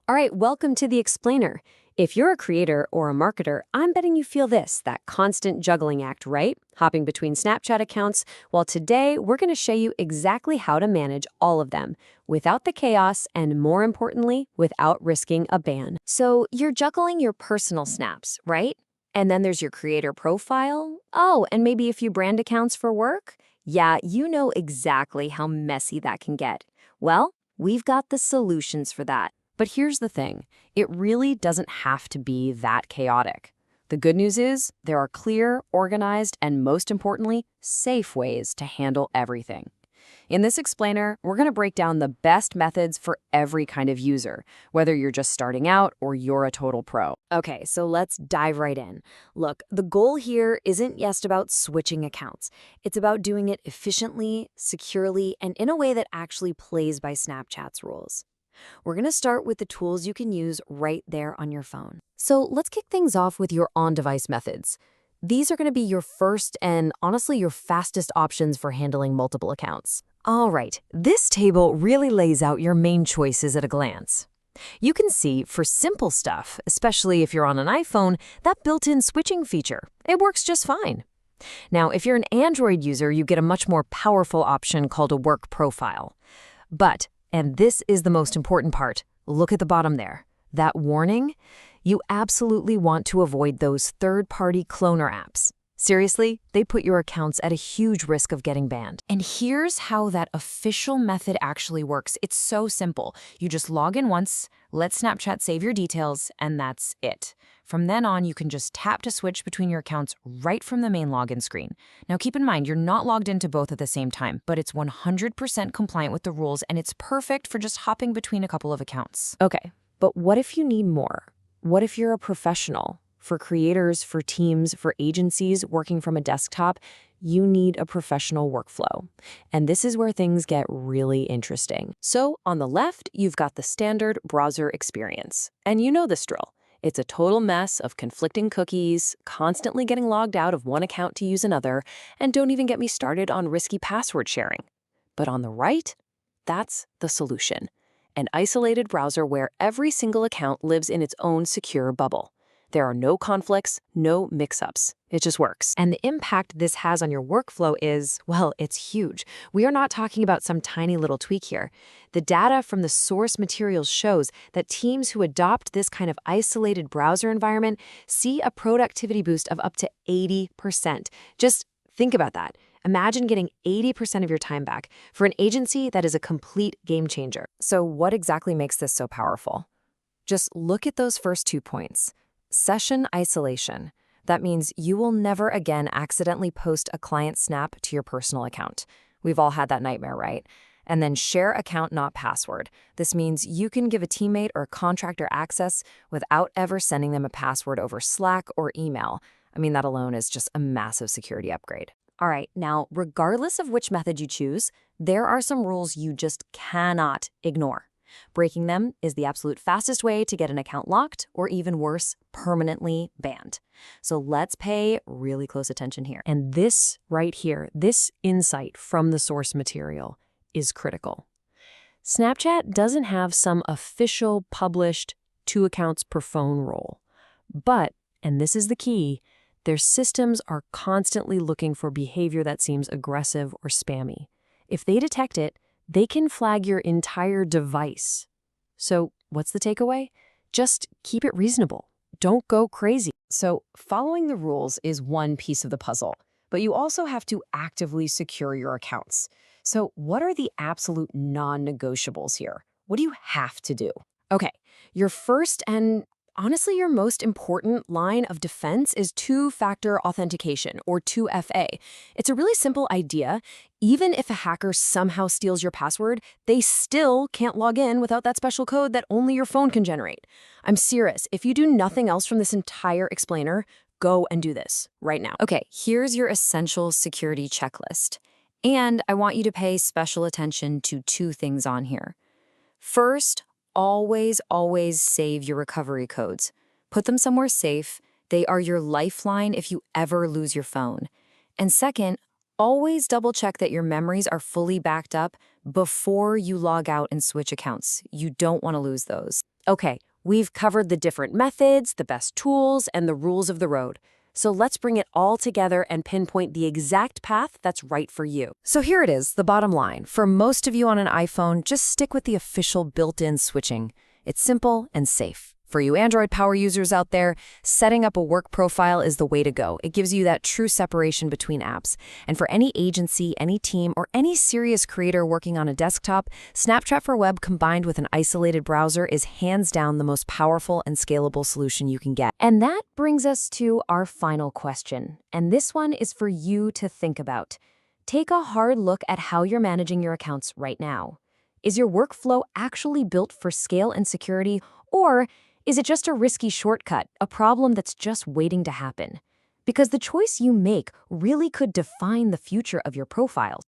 All right, welcome to The Explainer. If you're a creator or a marketer, I'm betting you feel this, that constant juggling act, right? Hopping between Snapchat accounts. Well, today we're going to show you exactly how to manage all of them without the chaos and, more importantly, without risking a ban. So you're juggling your personal snaps, right? And then there's your creator profile. Oh, and maybe a few brand accounts for work? Yeah, you know exactly how messy that can get. Well, we've got the solutions for that. But here's the thing, it really doesn't have to be that chaotic. The good news is there are clear, organized, and most importantly, safe ways to handle everything. In this explainer, we're going to break down the best methods for every kind of user, whether you're just starting out or you're a total pro. Okay, so let's dive right in. Look, the goal here isn't just about switching accounts. It's about doing it efficiently, securely, and in a way that actually plays by Snapchat's rules. We're going to start with the tools you can use right there on your phone. So let's kick things off with your on-device methods. These are going to be your first and honestly your fastest options for handling multiple accounts. All right, this table really lays out your main choices at a glance. You can see for simple stuff, especially if you're on an iPhone, that built-in switching feature. It works just fine. Now, if you're an Android user, you get a much more powerful option called a work profile. But and this is the most important part. Look at the bottom there. That warning? You absolutely want to avoid those third-party cloner apps. Seriously, they put your accounts at a huge risk of getting banned. And here's how that official method actually works. It's so simple. You just log in once, let Snapchat save your details, and that's it. From then on, you can just tap to switch between your accounts right from the main login screen. Now keep in mind, you're not logged into both at the same time, but it's 100% compliant with the rules, and it's perfect for just hopping between a couple of accounts. Okay, but what if you need more? What if you're a professional? For creators, for teams, for agencies working from a desktop, you need a professional workflow. And this is where things get really interesting. So on the left, you've got the standard browser experience. And you know this drill. It's a total mess of conflicting cookies, constantly getting logged out of one account to use another, and don't even get me started on risky password sharing. But on the right, that's the solution. An isolated browser where every single account lives in its own secure bubble. There are no conflicts, no mix-ups. It just works. And the impact this has on your workflow is, well, it's huge. We are not talking about some tiny little tweak here. The data from the source materials shows that teams who adopt this kind of isolated browser environment see a productivity boost of up to 80%. Just think about that. Imagine getting 80% of your time back. For an agency, that is a complete game changer. So what exactly makes this so powerful? Just look at those first 2 points. Session isolation. That means you will never again accidentally post a client snap to your personal account. We've all had that nightmare, right? And then share account, not password. This means you can give a teammate or contractor access without ever sending them a password over Slack or email. I mean, that alone is just a massive security upgrade. All right, now, regardless of which method you choose, there are some rules you just cannot ignore. Breaking them is the absolute fastest way to get an account locked, or even worse, permanently banned. So let's pay really close attention here. And this right here, this insight from the source material is critical. Snapchat doesn't have some official published 2 accounts per phone rule. But, and this is the key, their systems are constantly looking for behavior that seems aggressive or spammy. If they detect it, they can flag your entire device. So what's the takeaway? Just keep it reasonable. Don't go crazy. So following the rules is one piece of the puzzle, but you also have to actively secure your accounts. So what are the absolute non-negotiables here? What do you have to do? Okay, your first and honestly, your most important line of defense is two-factor authentication, or 2FA. It's a really simple idea. Even if a hacker somehow steals your password, they still can't log in without that special code that only your phone can generate. I'm serious. If you do nothing else from this entire explainer, go and do this right now. Okay, here's your essential security checklist. And I want you to pay special attention to 2 things on here. First, always save your recovery codes. Put them somewhere safe. They are your lifeline if you ever lose your phone. And second, always double check that your memories are fully backed up before you log out and switch accounts. You don't want to lose those. Okay, we've covered the different methods, the best tools, and the rules of the road. So let's bring it all together and pinpoint the exact path that's right for you. So here it is, the bottom line. For most of you on an iPhone, just stick with the official built-in switching. It's simple and safe. For you Android power users out there, setting up a work profile is the way to go. It gives you that true separation between apps. And for any agency, any team, or any serious creator working on a desktop, Snapchat for Web combined with an isolated browser is hands down the most powerful and scalable solution you can get. And that brings us to our final question. And this one is for you to think about. Take a hard look at how you're managing your accounts right now. Is your workflow actually built for scale and security, or is it just a risky shortcut, a problem that's just waiting to happen? Because the choice you make really could define the future of your profiles.